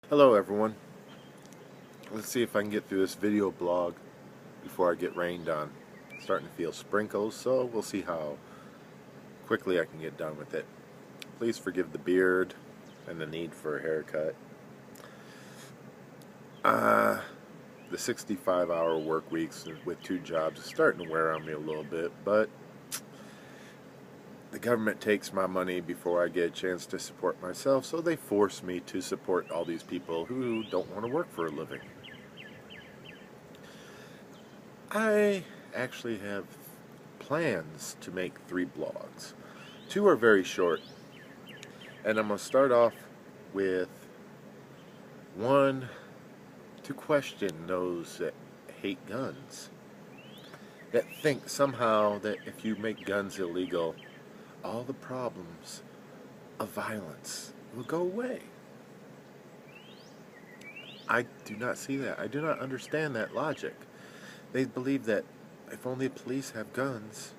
Hello everyone. Let's see if I can get through this video blog before I get rained on. It's starting to feel sprinkles, so we'll see how quickly I can get done with it. Please forgive the beard and the need for a haircut. The 65-hour work weeks with 2 jobs is starting to wear on me a little bit, but the government takes my money before I get a chance to support myself, so they force me to support all these people who don't want to work for a living. I actually have plans to make 3 blogs. 2 are very short, and I'm going to start off with one to question those that hate guns, that think somehow that if you make guns illegal, all the problems of violence will go away. I do not see that. I do not understand that logic. They believe that if only police have guns,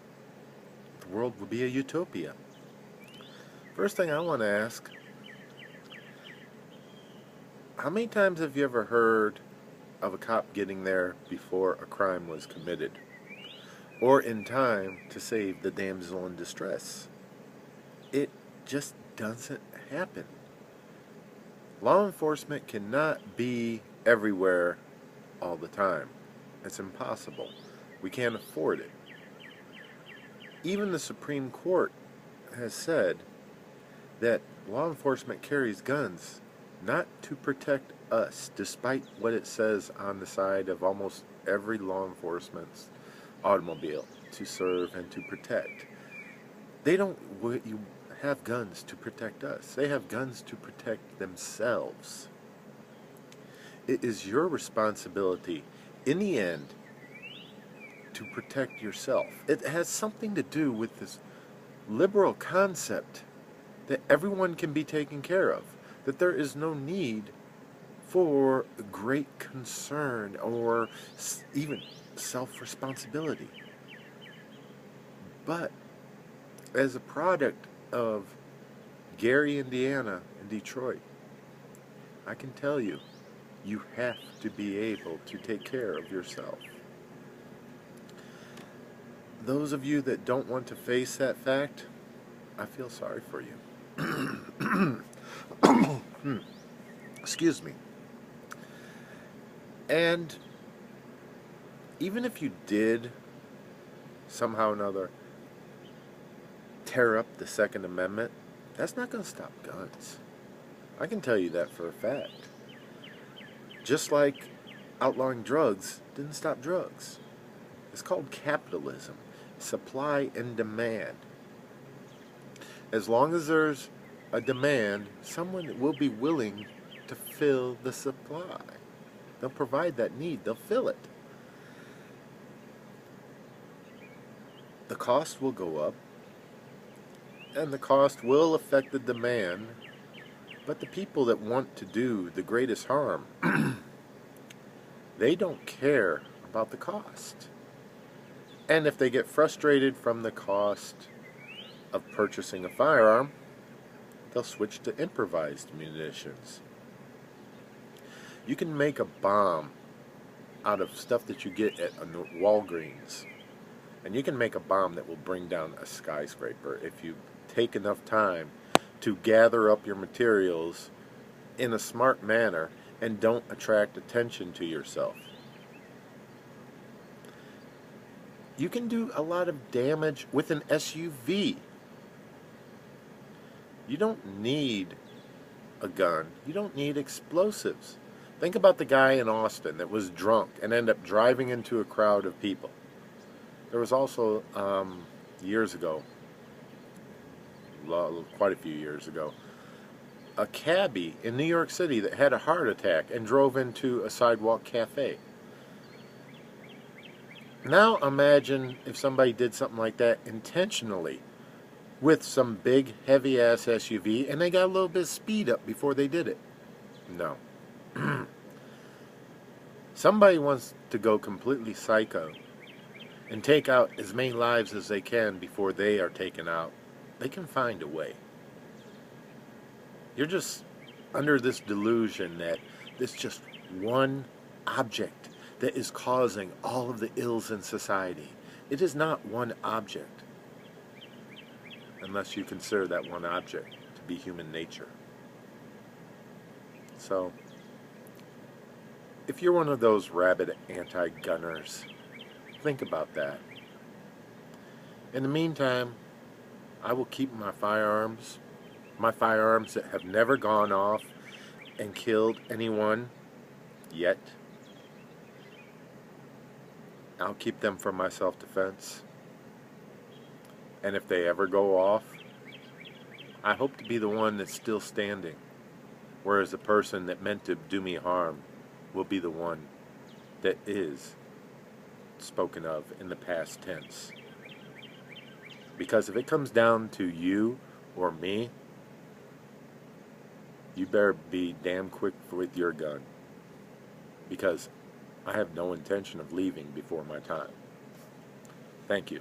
the world will be a utopia. First thing I want to ask, how many times have you ever heard of a cop getting there before a crime was committed, or in time to save the damsel in distress? It just doesn't happen. Law enforcement cannot be everywhere all the time. It's impossible. We can't afford it. Even the Supreme Court has said that law enforcement carries guns not to protect us, despite what it says on the side of almost every law enforcement's automobile, to serve and to protect. They don't have guns to protect us. They have guns to protect themselves. It is your responsibility, in the end, to protect yourself. It has something to do with this liberal concept that everyone can be taken care of, that there is no need for great concern or even self-responsibility. But as a product of Gary, Indiana, and Detroit, I can tell you, you have to be able to take care of yourself. Those of you that don't want to face that fact, I feel sorry for you. Excuse me. And even if you did somehow or another tear up the Second Amendment, that's not going to stop guns. I can tell you that for a fact. Just like outlawing drugs didn't stop drugs. It's called capitalism. Supply and demand. As long as there's a demand, someone will be willing to fill the supply. They'll provide that need. They'll fill it. The cost will go up, and the cost will affect the demand, but the people that want to do the greatest harm, they don't care about the cost. And if they get frustrated from the cost of purchasing a firearm, they'll switch to improvised munitions. You can make a bomb out of stuff that you get at Walgreens. And you can make a bomb that will bring down a skyscraper if you take enough time to gather up your materials in a smart manner and don't attract attention to yourself. You can do a lot of damage with an SUV. You don't need a gun. You don't need explosives. Think about the guy in Austin that was drunk and ended up driving into a crowd of people. There was also, years ago, quite a few years ago, a cabbie in New York City that had a heart attack and drove into a sidewalk cafe. Now imagine if somebody did something like that intentionally with some big, heavy-ass SUV and they got a little bit of speed up before they did it. No. Somebody wants to go completely psycho and take out as many lives as they can before they are taken out. They can find a way. You're just under this delusion that this just one object that is causing all of the ills in society. It is not one object, unless you consider that one object to be human nature. So, if you're one of those rabid anti-gunners, think about that. In the meantime, I will keep my firearms that have never gone off and killed anyone yet. I'll keep them for my self-defense. And if they ever go off, I hope to be the one that's still standing, whereas the person that meant to do me harm will be the one that is spoken of in the past tense. Because if it comes down to you or me, you better be damn quick with your gun, because I have no intention of leaving before my time. Thank you.